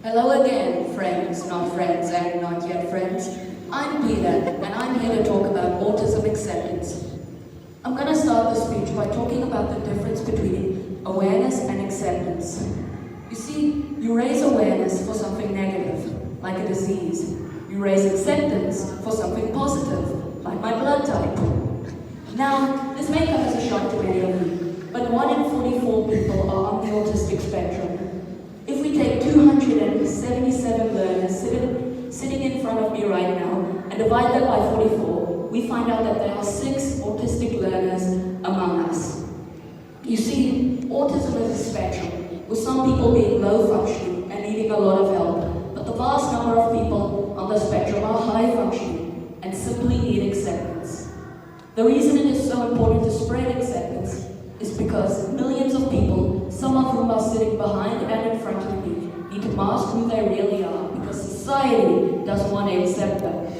Hello again, friends, not friends, and not yet friends. I'm Peter, and I'm here to talk about autism acceptance. I'm going to start the speech by talking about the difference between awareness and acceptance. You see, you raise awareness for something negative, like a disease. You raise acceptance for something positive, like my blood type. Now, this may come as a shock to many of you, but 1 in 44 people are on the autistic spectrum. If we take 277 learners sitting in front of me right now and divide that by 44, we find out that there are 6 autistic learners among us. You see, autism is a spectrum, with some people being low functioning and needing a lot of help, but the vast number of people on the spectrum are high functioning and simply need acceptance. The reason it is so important to spread acceptance is because millions of people, some of whom are sitting behind and in front of me, need to mask who they really are because society doesn't want to accept them.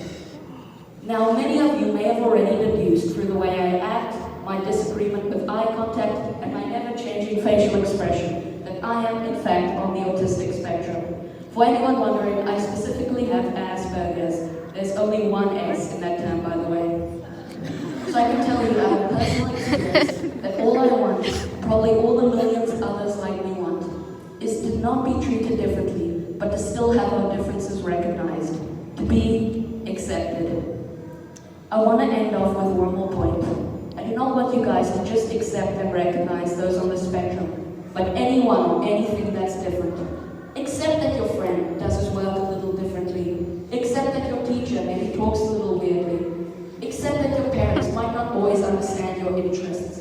Now, many of you may have already deduced through the way I act, my disagreement with eye contact, and my never-changing facial expression that I am, in fact, on the autistic spectrum. For anyone wondering, I specifically have Asperger's. There's only one S in that term, by the way. So I can tell you out of personal experience that all I want, probably all the millions others like me want, is to not be treated differently, but to still have our differences recognized, to be accepted. I want to end off with one more point. I do not want you guys to just accept and recognize those on the spectrum, but anyone or anything that's different. Accept that your friend does his work a little differently. Accept that your teacher maybe talks a little weirdly. Accept that your parents might not always understand your interests.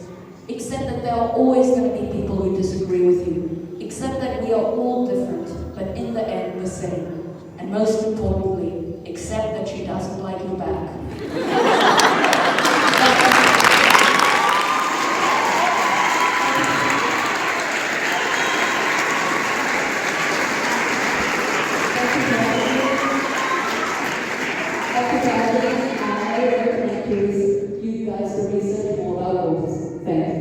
Accept that there are always going to be people who disagree with you. Accept that we are all different, but in the end the same. And most importantly, accept that she doesn't like you back. You guys to research more about autism. Thank you.